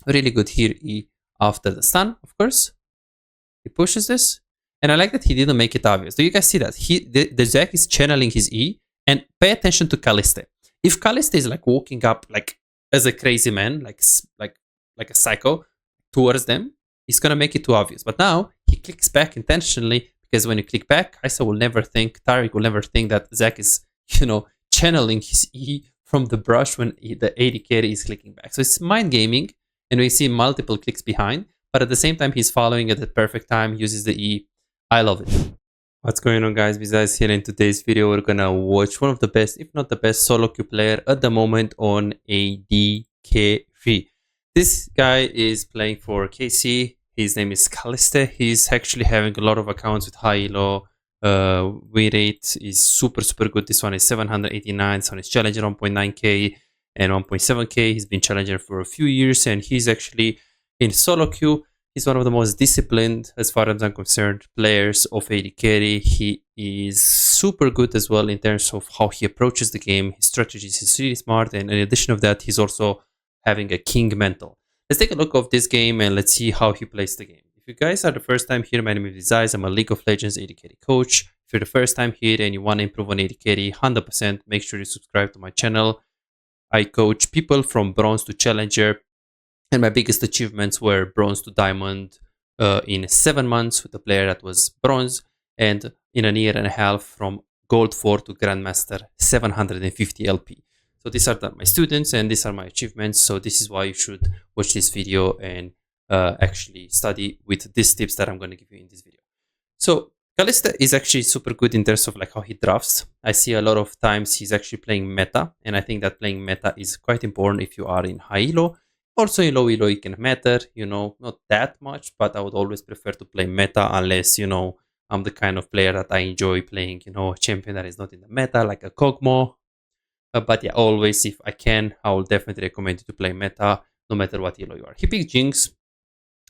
Really good here, E after the stun, of course. He pushes this. And I like that he didn't make it obvious. Do you guys see that? The Zac is channeling his E. And pay attention to Kaliste. If Kaliste is like walking up like as a crazy man, like a psycho towards them, he's gonna make it too obvious. But now he clicks back intentionally, because when you click back, Kaisa will never think, Tariq will never think that Zac is, channeling his E from the brush when the AD carry is clicking back. So it's mind gaming, and we see multiple clicks behind, but at the same time, he's following at the perfect time, uses the E. I love it. What's going on, guys? Besides here, in today's video, we're gonna watch one of the best, if not the best, solo queue player at the moment on ADK3. This guy is playing for KC. His name is Kaliste. He's actually having a lot of accounts with high elo. Win rate is super good. This one is 789. This one is challenger 1.9k and 1.7k. He's been challenger for a few years, and he's actually in solo queue. He's one of the most disciplined, as far as I'm concerned, players of AD carry. He is super good as well in terms of how he approaches the game. His strategies is really smart, and in addition of that, he's also having a king mental. Let's take a look of this game and let's see how he plays the game. If you guys are the first time here, my name is Zais. I'm a League of Legends AD carry coach. If you're the first time here and you want to improve on AD carry 100%, make sure you subscribe to my channel. I coach people from bronze to challenger. And my biggest achievements were bronze to diamond in 7 months with a player that was bronze, and in a year and a half from gold 4 to grandmaster 750 LP. So these are my students and these are my achievements. So this is why you should watch this video and actually study with these tips that I'm going to give you in this video. So Kaliste is actually super good in terms of like how he drafts. I see a lot of times he's actually playing meta, and I think that playing meta is quite important if you are in high elo. Also in low elo it can matter, not that much, but I would always prefer to play meta unless, I'm the kind of player that I enjoy playing, a champion that is not in the meta, like a Kog'Maw. But yeah, always if I can, I will definitely recommend you to play meta, no matter what elo you are. He picked Jinx.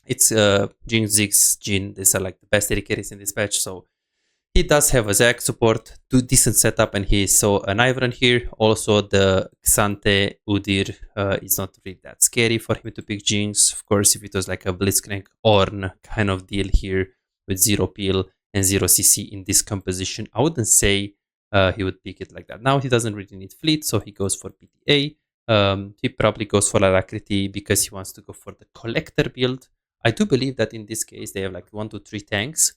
It's Jinx, Ziggs, Jhin. These are like the best AD carries in this patch, so he does have a Zac support, decent setup, and he saw an Ivern here. Also, the Xante Udyr is not really that scary for him to pick Jinx. Of course, if it was like a Blitzcrank Ornn kind of deal here with 0 peel and 0 CC in this composition, I wouldn't say he would pick it like that. Now, he doesn't really need fleet, so he goes for PTA. He probably goes for Alacrity because he wants to go for the Collector build. I do believe that in this case, they have like 1 to 3 tanks.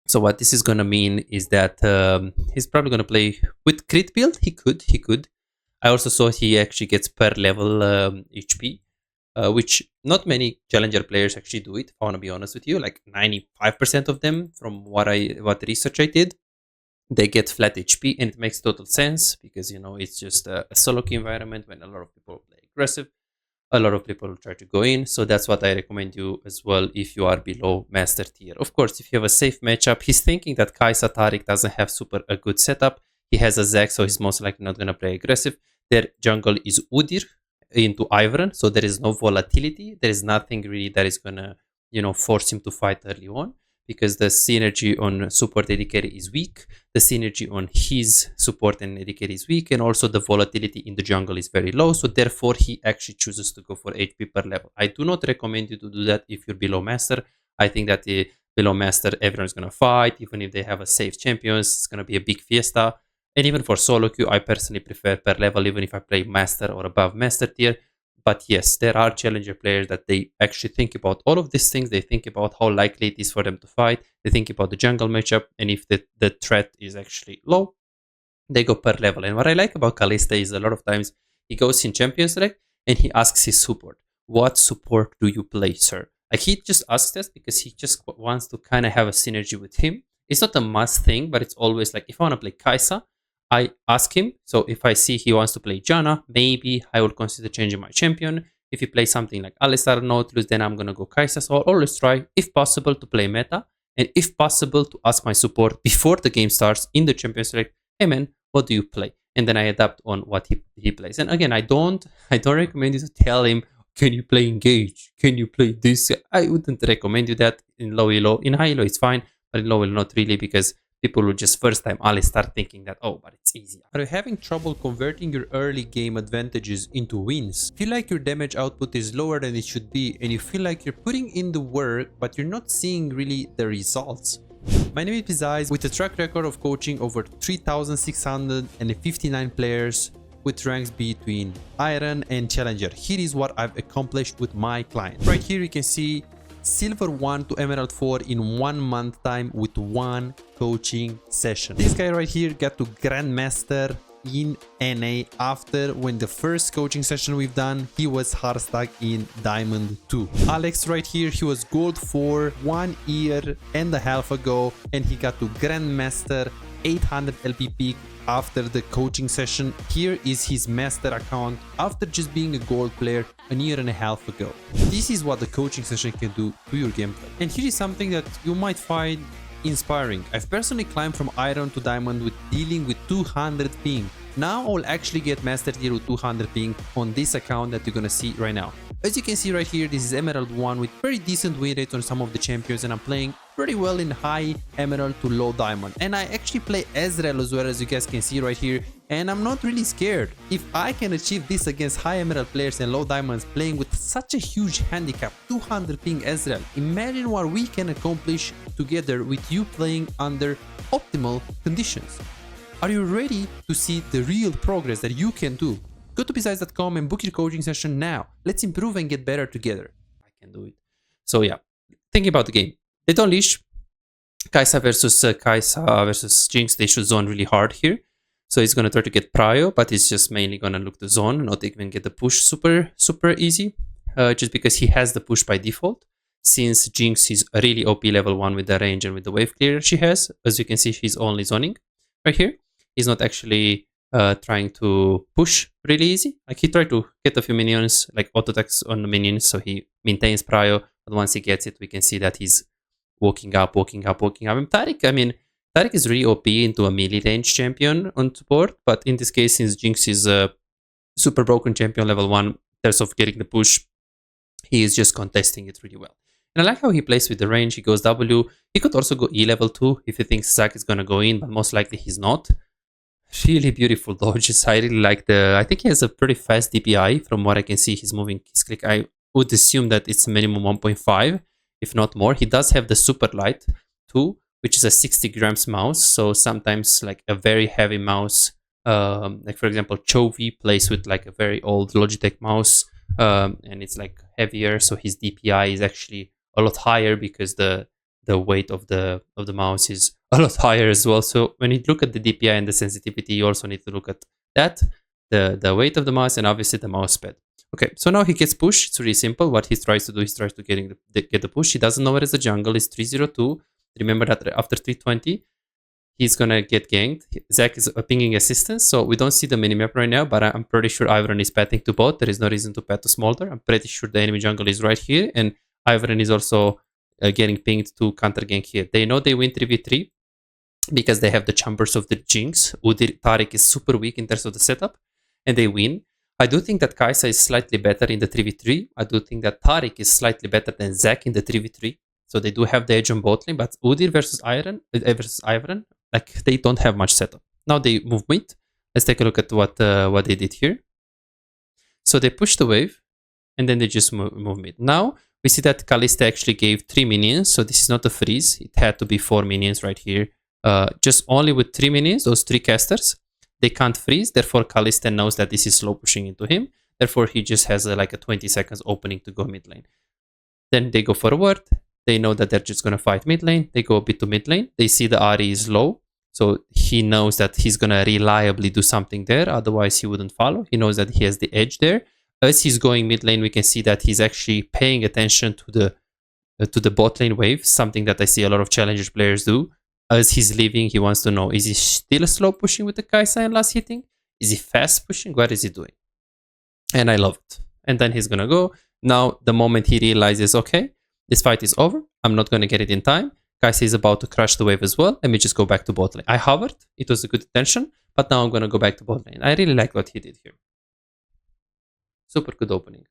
So what this is going to mean is that he's probably going to play with crit build. He could. I also saw he actually gets per level HP, which not many challenger players actually do it. If I want to be honest with you, like 95% of them, from what research I did, they get flat HP, and it makes total sense because it's just a solo queue environment when a lot of people play aggressive. A lot of people will try to go in, so that's what I recommend you as well if you are below master tier. Of course, if you have a safe matchup, he's thinking that Kaisa Tariq doesn't have a good setup. He has a Zac, so he's most likely not going to play aggressive. Their jungle is Udyr into Ivern, so there is no volatility. There is nothing really that is going to force him to fight early on, because the synergy on support AD carry is weak, the synergy on his support and AD carry is weak, and also the volatility in the jungle is very low, so therefore he actually chooses to go for HP per level. I do not recommend you to do that if you're below master. I think that below master, everyone's going to fight, even if they have a safe champions, it's going to be a big fiesta. And even for solo queue, I personally prefer per level, even if I play master or above master tier. But yes, there are challenger players that they actually think about all of these things. They think about how likely it is for them to fight. They think about the jungle matchup. And if the threat is actually low, they go per level. And what I like about Kaliste is a lot of times he goes in champion select and he asks his support, what support do you play, sir? Like he just asks this because he just wants to kind of have a synergy with him. It's not a must thing, but it's always like, if I want to play Kaisa, I ask him. So if I see he wants to play Janna, maybe I will consider changing my champion. If he plays something like Alistar or Nautilus, then I'm going to go Kaisa. So I'll always try, if possible, to play meta. And if possible, to ask my support before the game starts in the champion select, hey man, what do you play? And then I adapt on what he plays. And again, I don't recommend you to tell him, can you play engage? Can you play this? I wouldn't recommend you that in low elo. In high elo, it's fine, but in low elo, not really, because people who just first time Ali start thinking that, oh, but it's easy. Are you having trouble converting your early game advantages into wins? Feel like your damage output is lower than it should be and you feel like you're putting in the work but you're not seeing really the results? My name is Bizais, with a track record of coaching over 3,659 players with ranks between Iron and Challenger. Here is what I've accomplished with my client. Right here you can see Silver 1 to Emerald 4 in 1 month time with 1 coaching session. This guy right here got to Grandmaster in NA after when the first coaching session we've done, he was hard stuck in Diamond 2. Alex right here, he was Gold 4 1 year and a half ago and he got to Grandmaster 800 LPP after the coaching session. Here is his master account after just being a gold player a year and a half ago. This is what the coaching session can do to your gameplay. And here is something that you might find inspiring. I've personally climbed from Iron to Diamond with dealing with 200 ping. Now I'll actually get Master Tier with 200 ping on this account that you're gonna see right now. As you can see right here, this is Emerald 1 with very decent win rates on some of the champions, and I'm playing pretty well in high Emerald to low Diamond. And I actually play Ezreal as well, as you guys can see right here, and I'm not really scared. If I can achieve this against high Emerald players and low Diamonds playing with such a huge handicap, 200 ping Ezreal, imagine what we can accomplish together with you playing under optimal conditions. Are you ready to see the real progress that you can do? Go to bizais.com and book your coaching session now. Let's improve and get better together. I can do it. So yeah, thinking about the game. They don't leash. Kai'Sa versus Jinx, they should zone really hard here. So he's going to try to get prio, but he's just mainly going to look to zone, not even get the push super easy. Just because he has the push by default. Since Jinx is a really OP level 1 with the range and with the wave clear she has. As you can see, she's only zoning right here. He's not actually trying to push really easy. Like he tried to get a few minions, like auto attacks on the minions, so he maintains prio, but once he gets it, we can see that he's walking up. And Taric is really OP into a melee range champion on support, but in this case, since Jinx is a super broken champion level 1, in terms of getting the push, he is just contesting it really well. And I like how he plays with the range. He goes W. He could also go E level 2 if he thinks Zac is gonna go in, but most likely he's not. Really beautiful dodges. I really like I think he has a pretty fast DPI from what I can see. He's moving his click. I would assume that it's minimum 1.5, if not more. He does have the super light too, which is a 60 grams mouse. So sometimes like a very heavy mouse, like for example, Chovy plays with like a very old Logitech mouse, and it's like heavier. So his DPI is actually a lot higher because the weight of the mouse is a lot higher as well. So when you look at the DPI and the sensitivity, you also need to look at that, the weight of the mouse, and obviously the mouse pad. Okay, so now he gets pushed. It's really simple. What he tries to do, he tries to get the push. He doesn't know where is the jungle. It's 302. Remember that after 320, he's gonna get ganked. Zac is pinging assistance, so we don't see the minimap right now, but I'm pretty sure Ivern is patting to bot. There is no reason to pat to Smolder. I'm pretty sure the enemy jungle is right here, and Ivern is also getting pinged to counter gank here. They know they win 3v3 because they have the chambers of the Jinx. Taric is super weak in terms of the setup, and they win. I do think that Kai'Sa is slightly better in the 3v3. I do think that Taric is slightly better than Zac in the 3v3. So they do have the edge on bot lane, but Udyr versus Ivern, like they don't have much setup. Now they move mid. Let's take a look at what they did here. So they push the wave, and then they just move mid. Now we see that Kaliste actually gave 3 minions, so this is not a freeze. It had to be 4 minions right here. Just only with 3 minions, those 3 casters, they can't freeze. Therefore, Kaliste knows that this is slow pushing into him. Therefore, he just has like a 20 seconds opening to go mid lane. Then they go forward. They know that they're just going to fight mid lane. They go a bit to mid lane. They see the Ahri is low. So he knows that he's going to reliably do something there. Otherwise, he wouldn't follow. He knows that he has the edge there. As he's going mid lane, we can see that he's actually paying attention to the bot lane wave, something that I see a lot of challenger players do. As he's leaving, he wants to know, is he still slow pushing with the Kai'Sa and last hitting? Is he fast pushing? What is he doing? And I love it. And then he's going to go. Now, the moment he realizes, okay, this fight is over. I'm not going to get it in time. Kai'Sa is about to crush the wave as well. Let me just go back to bot lane. I hovered. It was a good attention. But now I'm going to go back to bot lane. I really like what he did here. Super good opening.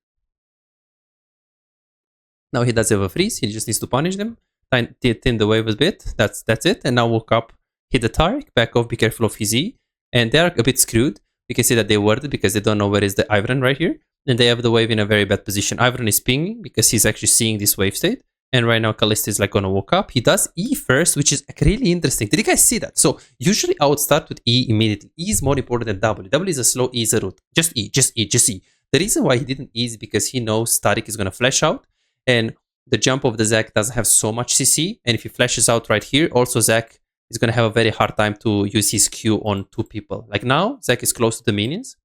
Now he does have a freeze. He just needs to punish them. Thin the wave a bit. That's it. And now walk up hit the Tariq, back off, be careful of his E. And they're a bit screwed. You can see that they warded because they don't know where is the Ivern right here. And they have the wave in a very bad position. Ivern is pinging because he's actually seeing this wave state. And right now, Kaliste is like gonna walk up. He does E first, which is really interesting. Did you guys see that? So usually I would start with E immediately. E is more important than W. W is a slow, E is a root. Just E, just E, just E. The reason why he didn't E is because he knows Tariq is gonna flash out. And the jump of the Zac doesn't have so much CC. And if he flashes out right here, also Zac is gonna have a very hard time to use his Q on 2 people. Like now, Zac is close to the minions.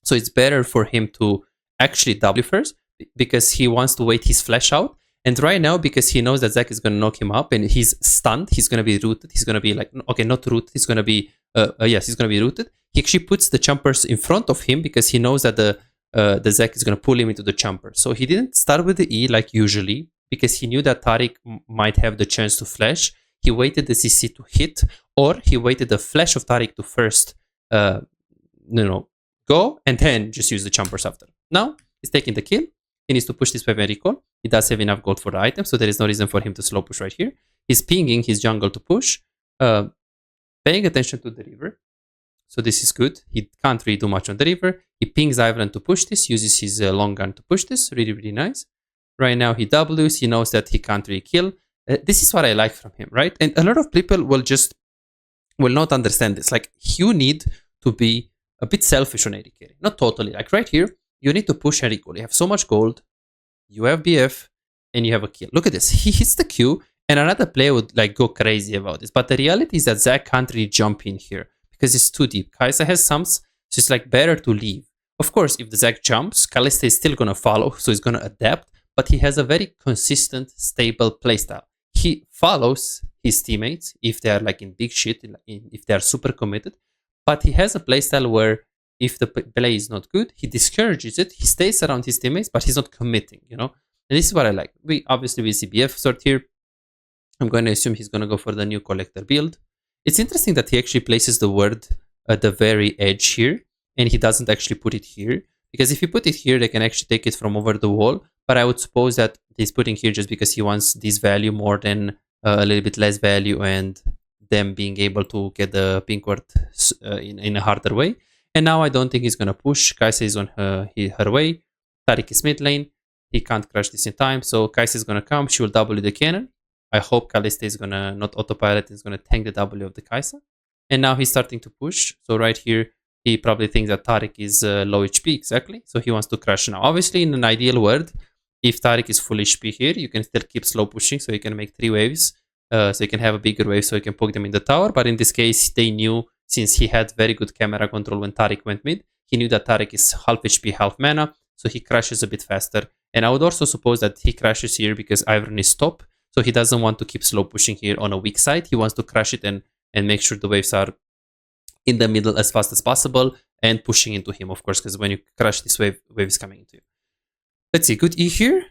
So it's better for him to actually W first because he wants to wait his flash out. And right now, because he knows that Zac is going to knock him up and he's stunned, he's going to be rooted. He's going to be like, okay, not rooted. He's going to be, yes, he's going to be rooted. He actually puts the jumpers in front of him because he knows that the Zac is going to pull him into the jumper. So he didn't start with the E like usually because he knew that Tariq might have the chance to flash. He waited the CC to hit, or he waited the flash of Tariq to first, go and then just use the jumpers after. Now he's taking the kill. He needs to push this wave and recall. He does have enough gold for the item, so there is no reason for him to slow push right here. He's pinging his jungle to push, paying attention to the river. So this is good. He can't really do much on the river. He pings Ivern to push this, uses his long gun to push this. Really, really nice. Right now he Ws. He knows that he can't really kill. This is what I like from him, right? And a lot of people will not understand this. Like, you need to be a bit selfish on AD carry. Not totally. Like right here, you need to push and recall. You have so much gold. You have BF and you have a kill. Look at this. He hits the Q and another player would like go crazy about this. But the reality is that Zac can't really jump in here because it's too deep. Kai'Sa has sums, so it's like better to leave. Of course, if the Zac jumps, Kaliste is still going to follow, so he's going to adapt. But he has a very consistent, stable playstyle. He follows his teammates if they are like in big shit, if they are super committed. But he has a playstyle where if the play is not good, he discourages it. He stays around his teammates, but he's not committing, you know? And this is what I like. We see BF sort here. I'm going to assume he's going to go for the new collector build. It's interesting that he actually places the word at the very edge here, and he doesn't actually put it here. Because if you put it here, they can actually take it from over the wall. But I would suppose that he's putting here just because he wants this value more than a little bit less value and them being able to get the pink word in a harder way. And now I don't think he's going to push. Kai'Sa is on her way. Tariq is mid lane. He can't crush this in time. So Kai'Sa is going to come. She will W the cannon. I hope Kaliste is going to not autopilot. He's going to tank the W of the Kai'Sa. And now he's starting to push. So right here, he probably thinks that Tariq is low HP, exactly. So he wants to crush now. Obviously, in an ideal world, if Tariq is full HP here, you can still keep slow pushing. So you can make 3 waves. So you can have a bigger wave so you can poke them in the tower. But in this case, they knew, since he had very good camera control when Tariq went mid, he knew that Tariq is half HP, half mana. So he crashes a bit faster. And I would also suppose that he crashes here because Ivern is top. So he doesn't want to keep slow pushing here on a weak side. He wants to crash it and make sure the waves are in the middle as fast as possible and pushing into him, of course, because when you crash this wave is coming into you. Let's see, good E here.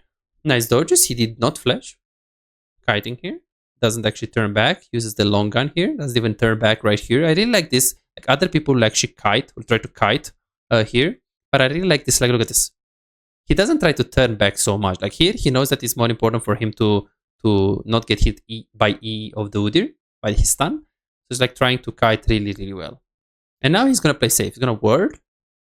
Nice dodges. He did not flash. Kiting here. Doesn't actually turn back. Uses the long gun here. Doesn't even turn back right here. I really like this. Like, other people will actually kite, will try to kite here. But I really like this. Like, look at this. He doesn't try to turn back so much. Like here, he knows that it's more important for him to not get hit by E of the Udyr, by his stun. So it's like trying to kite really, really well. And now he's going to play safe. He's going to ward.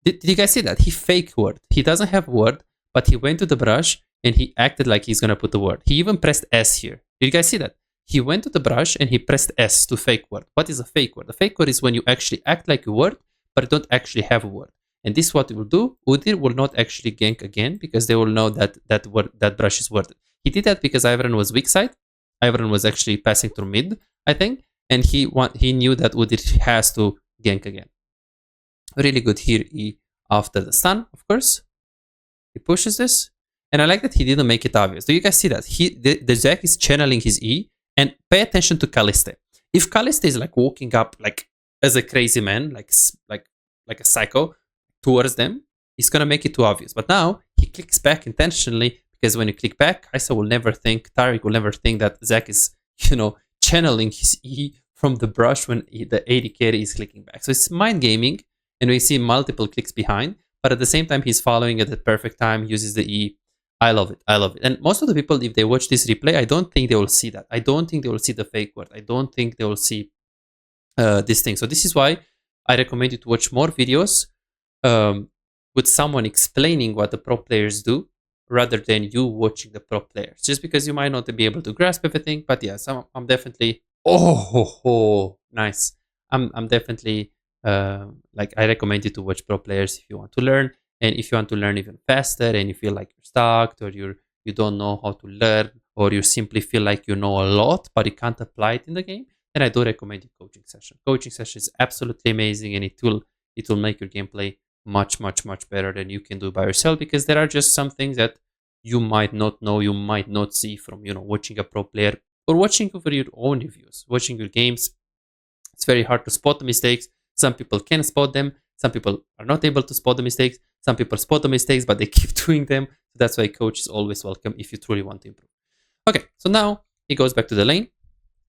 Did you guys see that? He fake ward. He doesn't have ward, but he went to the brush and he acted like he's going to put the word. He even pressed S here. Did you guys see that? He went to the brush and he pressed S to fake word. What is a fake word? A fake word is when you actually act like a word, but don't actually have a word. And this is what it will do. Udyr will not actually gank again because they will know that that brush is worded. He did that because Ivern was weak side. Ivern was actually passing through mid, I think. And he knew that Udyr has to gank again. Really good here E after the stun, of course. He pushes this. And I like that he didn't make it obvious. Do you guys see that? The Zac is channeling his E. And pay attention to Kaliste. If Kaliste is like walking up like as a crazy man, like a psycho towards them, he's gonna make it too obvious. But now he clicks back intentionally because when you click back, Kai'Sa will never think, Tariq will never think that Zac is, channeling his E from the brush when the AD carry is clicking back. So it's mind gaming, and we see multiple clicks behind, but at the same time he's following at the perfect time, uses the E. I love it. I love it. And most of the people, if they watch this replay, I don't think they will see that. I don't think they will see the fake word. I don't think they will see this thing. So this is why I recommend you to watch more videos um, with someone explaining what the pro players do rather than you watching the pro players. Just because you might not be able to grasp everything, but yes, I'm definitely nice. I'm definitely like I recommend you to watch pro players if you want to learn, and if you want to learn even faster, and you feel like you're stuck or you don't know how to learn, or you simply feel like you know a lot but you can't apply it in the game, then I do recommend you coaching session. Coaching session is absolutely amazing, and it will make your gameplay much better than you can do by yourself, because there are just some things that you might not know, you might not see from watching a pro player or watching over your own reviews, watching your games. It's very hard to spot the mistakes. Some people can spot them, some people are not able to spot the mistakes, some people spot the mistakes but they keep doing them. So that's why coach is always welcome if you truly want to improve. Okay, so now he goes back to the lane.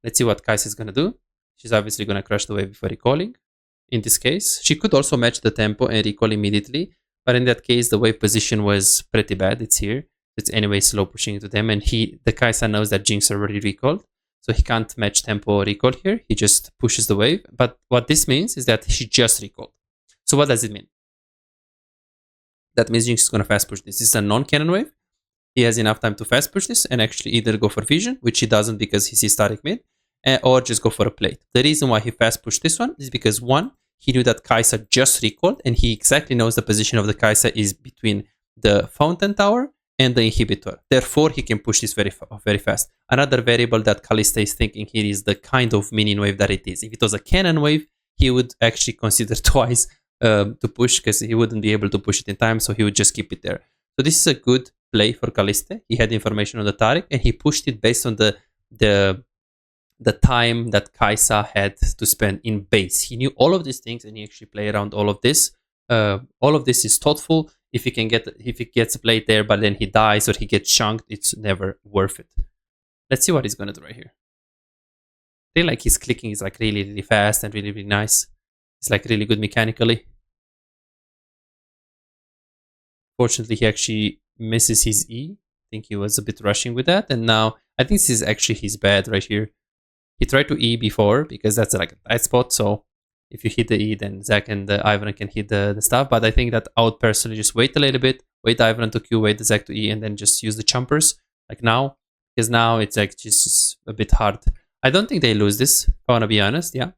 Let's see what Kaliste is going to do. She's obviously going to crush the wave before recalling. In this case, she could also match the tempo and recall immediately, but in that case, the wave position was pretty bad. It's here. It's anyway slow pushing into them, and the Kai'Sa knows that Jinx already recalled, so he can't match tempo or recall here. He just pushes the wave, but what this means is that she just recalled. So what does it mean? That means Jinx is going to fast push this. This is a non-cannon wave. He has enough time to fast push this and actually either go for vision, which he doesn't because he sees static mid, or just go for a plate. The reason why he fast pushed this one is because, one, he knew that Kai'Sa just recalled, and he exactly knows the position of the Kai'Sa is between the Fountain Tower and the Inhibitor. Therefore, he can push this very fast. Another variable that Kaliste is thinking here is the kind of minion wave that it is. If it was a cannon wave, he would actually consider twice to push, because he wouldn't be able to push it in time, so he would just keep it there. So this is a good play for Kaliste. He had information on the Taric, and he pushed it based on the time that Kai'Sa had to spend in base. He knew all of these things, and he actually played around all of this. All of this is thoughtful. If he gets played there, but then he dies or he gets chunked, it's never worth it. Let's see what he's gonna do right here. I feel like his clicking is like really fast and really nice. It's like really good mechanically. Fortunately, he actually misses his E. I think he was a bit rushing with that, and now I think this is actually his bad right here. He tried to E before because that's like a tight spot, so if you hit the E, then Zac and Ivern can hit the stuff. But I think that I would personally just wait a little bit, wait Ivern to Q, wait the Zac to E, and then just use the chumpers like now, because now it's like just a bit hard. I don't think they lose this, if I want to be honest. Yeah.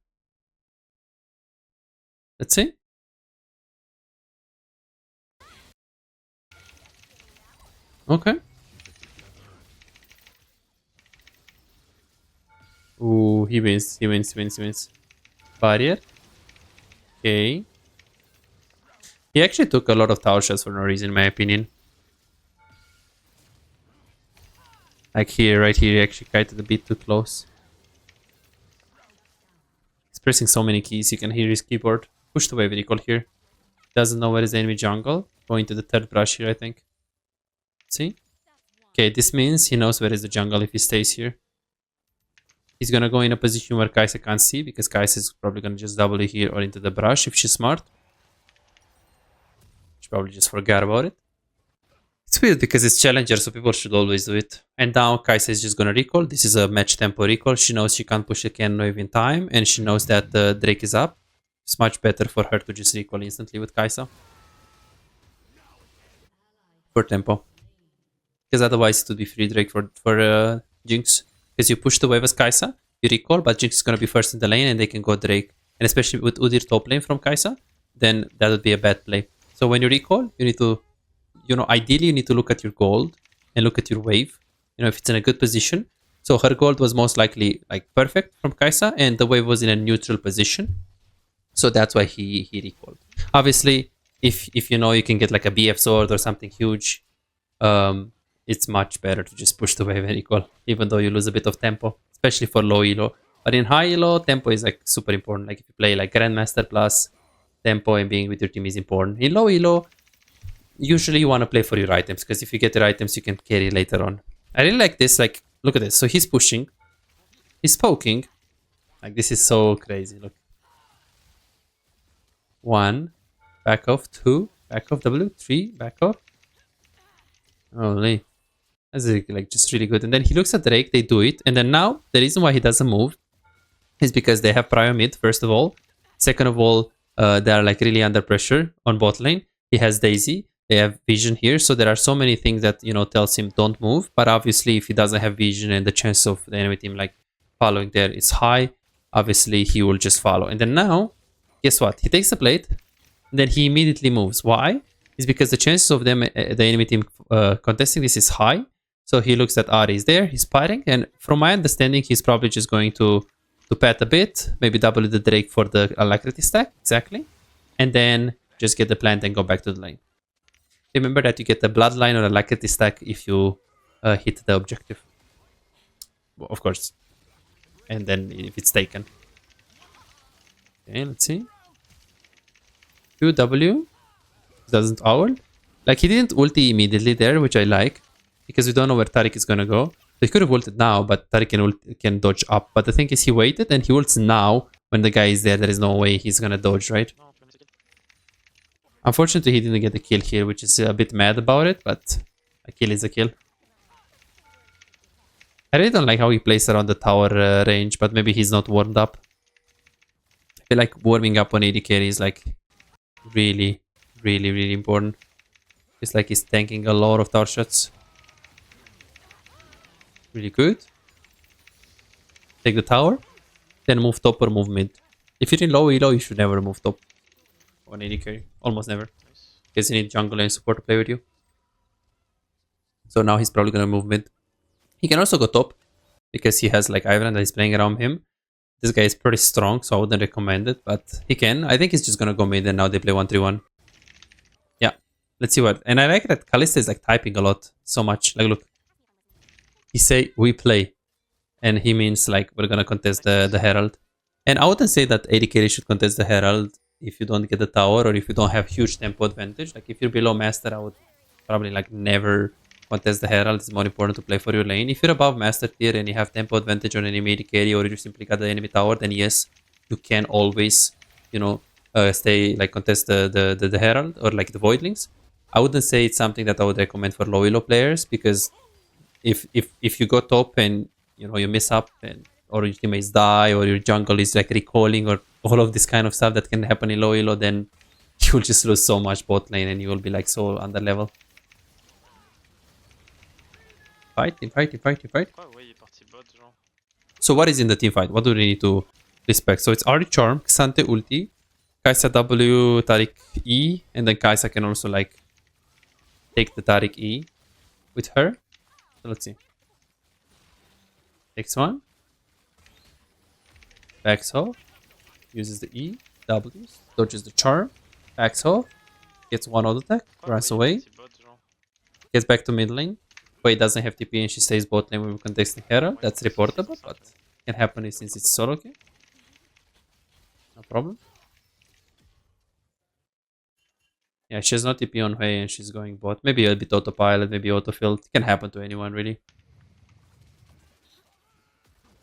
Let's see. Okay. Ooh, he wins. Barrier. Okay. He actually took a lot of tower shots for no reason, in my opinion. Like here, right here, he actually kited a bit too close. He's pressing so many keys, you can hear his keyboard. Push the wave recall here. Doesn't know where is the enemy jungle. Going to the third brush here, I think. See? Okay, this means he knows where is the jungle if he stays here. He's gonna go in a position where Kai'Sa can't see, because Kai'Sa is probably gonna just W here or into the brush if she's smart. She probably just forgot about it. It's weird because it's challenger, so people should always do it. And now Kai'Sa is just gonna recall. This is a match tempo recall. She knows she can't push the cannon wave in time, and she knows that the Drake is up. It's much better for her to just recall instantly with Kai'Sa. For tempo. Because otherwise it would be free Drake for Jinx. Because you push the wave as Kai'Sa, you recall, but Jinx is gonna be first in the lane and they can go Drake. And especially with Udyr top lane from Kai'Sa, then that would be a bad play. So when you recall, you need to, ideally you need to look at your gold and look at your wave. If it's in a good position. So her gold was most likely like perfect from Kai'Sa, and the wave was in a neutral position. So that's why he recalled. Obviously, if you can get like a BF sword or something huge, it's much better to just push the wave and recall, even though you lose a bit of tempo, especially for low elo. But in high elo, tempo is like super important. Like if you play like Grandmaster plus, tempo and being with your team is important. In low elo, usually you want to play for your items, because if you get your items, you can carry later on. I really like this. Like, look at this. So he's pushing, he's poking. Like, this is so crazy. Look. 1, back off, 2, back off W, 3, back off. Holy. That's like just really good. And then he looks at Drake, they do it. And then now, the reason why he doesn't move is because they have prior mid, first of all. Second of all, they are like really under pressure on bot lane. He has Daisy. They have vision here. So there are so many things that, you know, tells him don't move. But obviously, if he doesn't have vision and the chance of the enemy team like following there is high, obviously he will just follow. And then now, guess what? He takes the plate. And then he immediately moves. Why? It's because the chances of them, the enemy team contesting this is high. So he looks at Ari is there. He's fighting. And from my understanding, he's probably just going to pat a bit, maybe double the Drake for the alacrity stack, exactly, and then just get the plant and go back to the lane. Remember that you get the bloodline or alacrity stack if you hit the objective, well, of course, and then if it's taken. Okay, let's see. QW doesn't owl. Like, he didn't ulti immediately there, which I like, because we don't know where Taric is gonna go. He could have ulted now, but Taric can dodge up. But the thing is, he waited and he ults now when the guy is there. There is no way he's gonna dodge, right? Unfortunately, he didn't get a kill here, which is a bit mad about it, but a kill is a kill. I really don't like how he plays around the tower range, but maybe he's not warmed up. I feel like warming up on AD carry is like really, really, really important. It's like he's tanking a lot of tower shots. Really good. Take the tower, then move top or move mid. If you're in low elo, you should never move top on AD carry. Almost never. Because you need jungle and support to play with you. So now he's probably gonna move mid. He can also go top because he has like Ivan that is playing around him. This guy is pretty strong, so I wouldn't recommend it, but he can. I think he's just gonna go mid and now they play 1-3-1. Yeah, let's see what. And I like that Kaliste is like typing a lot, so much. Like, look. He say we play, and he means like we're gonna contest the Herald. And I wouldn't say that AD carry should contest the Herald if you don't get the tower or if you don't have huge tempo advantage. Like, if you're below Master, I would probably like never contest the Herald. It's more important to play for your lane. If you're above Master tier and you have tempo advantage on enemy AD carry, or you simply got the enemy tower, then yes, you can always, you know, stay like contest the Herald or like the Voidlings. I wouldn't say it's something that I would recommend for low elo players, because if you go top and, you know, you mess up and or your teammates die or your jungle is like recalling or all of this kind of stuff that can happen in low elo, then you will just lose so much bot lane and you will be like so under level. Fight. So what is in the team fight? What do we need to respect? So it's Ahri Charm, Xante ulti, Kai'Sa W, Taric E, and then Kai'Sa can also like take the Taric E with her. So let's see. Takes one. Backs off. Uses the E. W's. Dodges the charm. Backs off. Gets one auto attack. Runs away. Gets back to mid lane. Wei doesn't have TP and she stays bot lane when we're contesting Herald. That's reportable, but can happen since it's SoloQ. No problem. Yeah, she has no TP on Wei and she's going bot. Maybe a bit autopilot, maybe autofill. It can happen to anyone, really.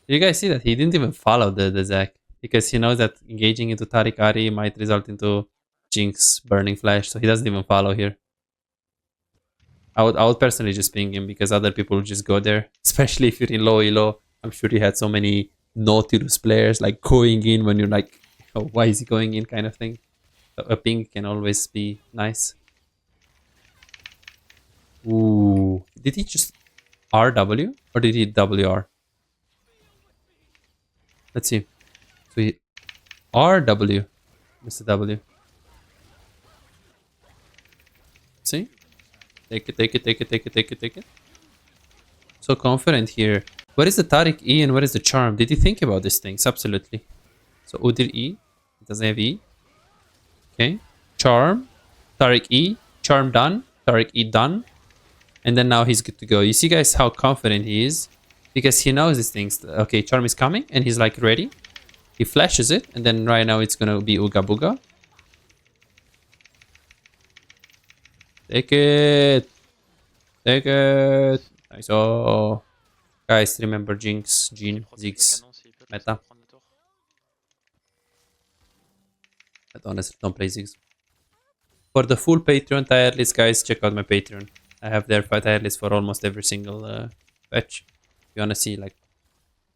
You guys see that he didn't even follow the Zac, because he knows that engaging into Taric Ahri might result into Jinx burning flash, so he doesn't even follow here. I would personally just ping him, because other people will just go there, especially if you're in low elo. I'm sure he had so many Nautilus players like going in when you're like, oh, why is he going in, kind of thing. A ping can always be nice. Ooh, did he just RW or did he WR? Let's see. So he RW, Mr. W. See? Take it. So confident here. Where is the Taric E and where is the charm? Did you think about these things? Absolutely. So Udyr E. It doesn't have E. Okay. Charm. Taric E. Charm done. Taric E done. And then now he's good to go. You see, guys, how confident he is? Because he knows these things. Okay, charm is coming and he's like ready. He flashes it, and then right now it's gonna be Uga Buga. Take it. Nice. Oh. Guys, remember Jinx, Jhin, Ziggs, meta. But honestly, don't play Ziggs. For the full Patreon tier list, guys, check out my Patreon. I have their tier list for almost every single patch. If you wanna see like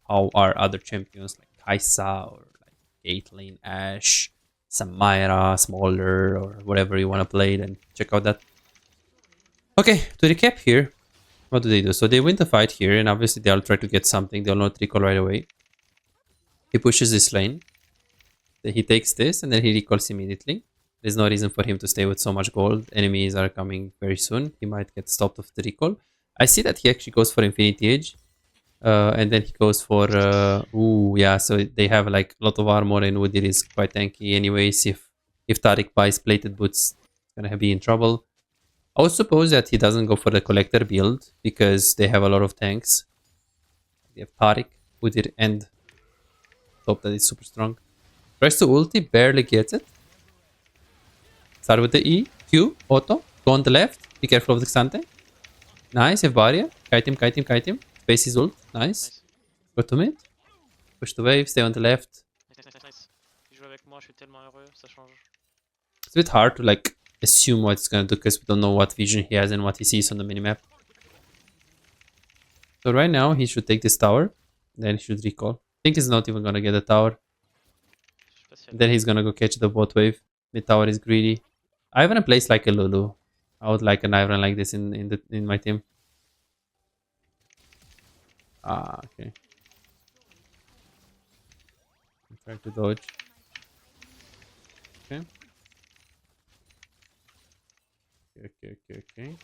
how are other champions like Kaisa or like Caitlyn, Ashe, Samira, Smolder, or whatever you want to play, then check out that. Okay, to recap here, what do? So they win the fight here, and obviously they'll try to get something. They'll not recall right away. He pushes this lane. Then he takes this, and then he recalls immediately. There's no reason for him to stay with so much gold. Enemies are coming very soon. He might get stopped of the recall. I see that he actually goes for Infinity Edge. And then he goes for... ooh, yeah, so they have like a lot of armor, and Udyr is quite tanky anyways. If Taric buys plated boots, it's gonna be in trouble. I would suppose that he doesn't go for the collector build because they have a lot of tanks. They have Taric, Udyr, and top that is super strong. Tries to ulti, barely gets it. Start with the E, Q, auto, go on the left, be careful of the Xante. Nice, have barrier, kite him, kite him, kite him. Space his ult, nice. Go to mid, push the wave, stay on the left. Nice. Il joue avec moi, je suis tellement heureux, ça change. It's a bit hard to like assume what it's gonna do because we don't know what vision he has and what he sees on the minimap. So right now he should take this tower, then he should recall. I think he's not even gonna get the tower. Then he's gonna go catch the bot wave. Mid tower is greedy. I want to place like a Lulu. I would like an Ivern like this in my team. Ah, okay. I'm trying to dodge. Okay. Okay.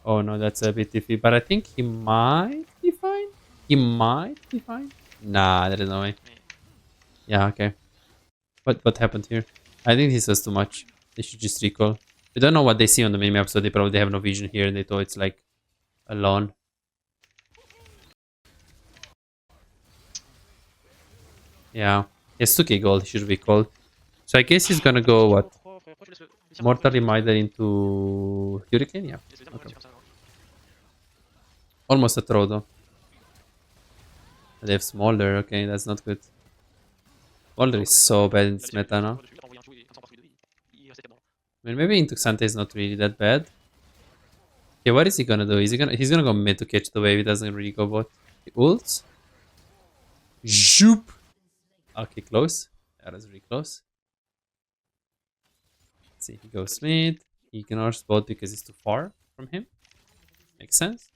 Oh no, that's a bit iffy, but I think he might be fine. He might be fine. Nah, there is no way. Yeah, okay. What happened here? I think this was too much. They should just recall. We don't know what they see on the minimap, so they probably have no vision here, and they thought it's like alone. Yeah, he has 2k gold. He should be called. So I guess he's gonna go what? Mortal Reminder into Hurricane. Yeah. Okay. Almost a throw though. They have Smolder. Okay, that's not good. Smolder is so bad in this meta now. I mean, maybe into Xante is not really that bad. Okay, what is he gonna do? He's gonna go mid to catch the wave. He doesn't really go bot. He ults. Zoop. Okay, close. That was really close. Let's see, he goes mid. He ignores bot because it's too far from him. Makes sense.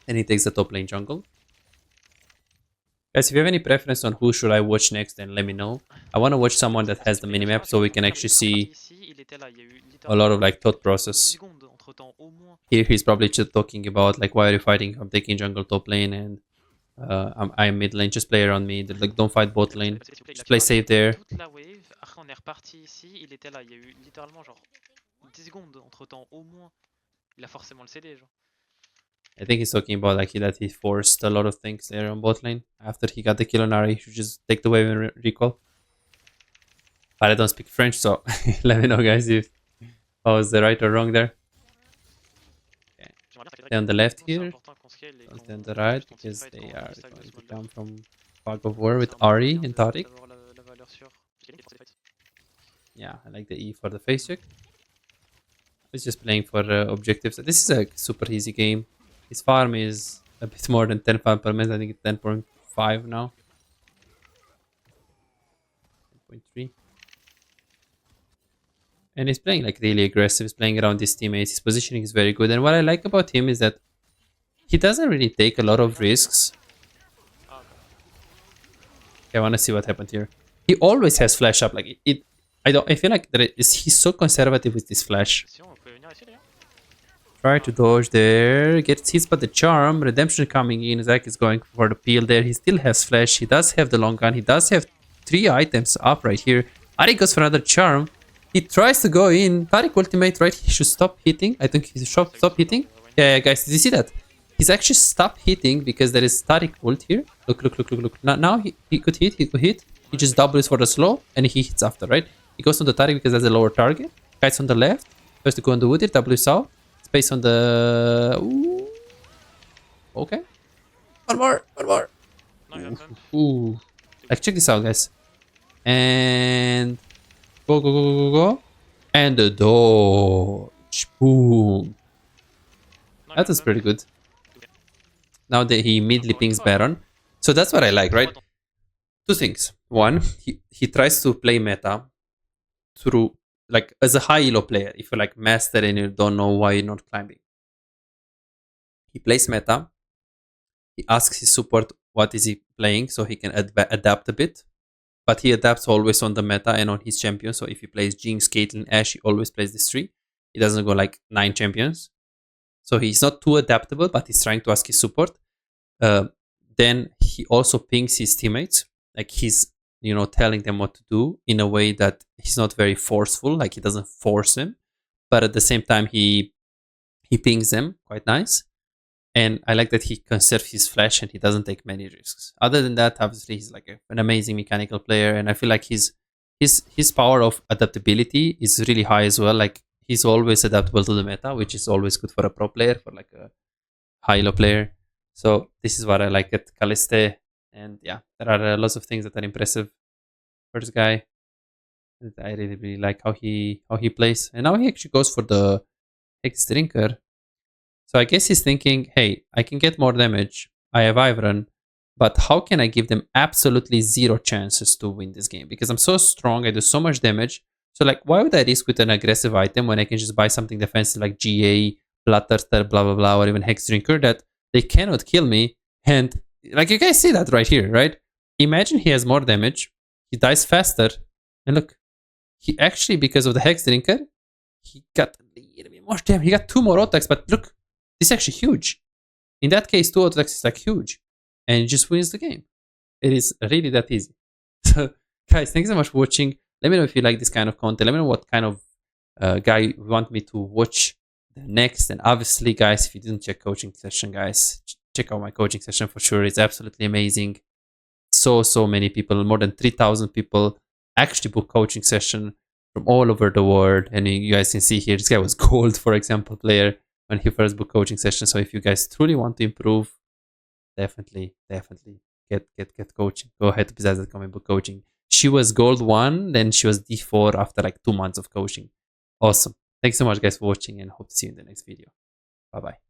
And he takes the top lane jungle. Guys, if you have any preference on who should I watch next, then let me know. I want to watch someone that has the minimap so we can actually see a lot of like thought process. Here he's probably just talking about like, why are you fighting? I'm taking jungle top lane and I'm mid lane. Just play around me. Like, don't fight bot lane. Just play safe there. I think he's talking about like that he forced a lot of things there on bot lane. After he got the kill on Ari, he should just take the wave and recall. But I don't speak French, so let me know, guys, if I was right or wrong there. Okay. Stay on the left here. Don't stay on the right because they are going to come from fog of war with Ari and Taric. Yeah, I like the E for the face check. He's just playing for objectives. This is a super easy game. His farm is a bit more than 10 farm per minute. I think it's 10.5 now. 10.3. And he's playing like really aggressive. He's playing around his teammates. His positioning is very good. And what I like about him is that he doesn't really take a lot of risks. Okay, I want to see what happened here. He always has flash up. Like I feel like he's so conservative with this flash. Try to dodge there. Gets hit by the charm. Redemption coming in. Zach is going for the peel there. He still has flash. He does have the long gun. He does have 3 items up right here. Ari goes for another charm. He tries to go in. Taric ultimate, right? He should stop hitting. I think he should stop hitting. Yeah, guys, did you see that? He's actually stopped hitting because there is Taric ult here. Look. Now he could hit. He just doubles for the slow and he hits after, right? He goes on the Taric because that's a lower target. Guys on the left. First to go on the Udyr. W's out. Space on the... Ooh. Okay. One more. Ooh. Like, check this out, guys. And... Go. And the dodge. Boom. That was pretty good. Now that he immediately pings Baron. So that's what I like, right? Two things. One, he tries to play meta through, like, as a high elo player. If you're like master and you don't know why you're not climbing, he plays meta. He asks his support what is he playing so he can adapt a bit. But he adapts always on the meta and on his champion. So if he plays Jinx, Caitlyn, Ashe, he always plays this 3. He doesn't go like 9 champions. So he's not too adaptable, but he's trying to ask his support. Then he also pings his teammates. Like he's, telling them what to do in a way that he's not very forceful. Like he doesn't force them. But at the same time, he pings them quite nice. And I like that he conserves his flash and he doesn't take many risks. Other than that, obviously, he's like an amazing mechanical player. And I feel like his power of adaptability is really high as well. Like he's always adaptable to the meta, which is always good for a pro player, for like a high-elo player. So this is what I like at Kaliste. And yeah, there are lots of things that are impressive. First guy, I really, really like how he plays. And now he actually goes for the Hex Drinker. So I guess he's thinking, hey, I can get more damage. I have Ivern, but how can I give them absolutely zero chances to win this game? Because I'm so strong, I do so much damage. So like, why would I risk with an aggressive item when I can just buy something defensive like GA, Bloodthirster, blah, blah, blah, or even Hex Drinker that they cannot kill me? And like, you guys see that right here, right? Imagine he has more damage. He dies faster. And look, he actually, because of the Hex Drinker, he got a little bit more damage. He got 2 more attacks, but look, this is actually huge. In that case, 2 attacks is like huge. And it just wins the game. It is really that easy. So, guys, thanks so much for watching. Let me know if you like this kind of content. Let me know what kind of guy you want me to watch next. And obviously, guys, if you didn't check coaching session, guys, check out my coaching session for sure. It's absolutely amazing. So many people, more than 3,000 people actually book coaching session from all over the world. And you guys can see here, this guy was gold, for example, player when he first booked coaching session. So if you guys truly want to improve, definitely get coaching. Go ahead to Bizarre.com and book coaching. She was gold 1, then she was D4 after like 2 months of coaching. Awesome. Thanks so much, guys, for watching, and hope to see you in the next video. Bye bye.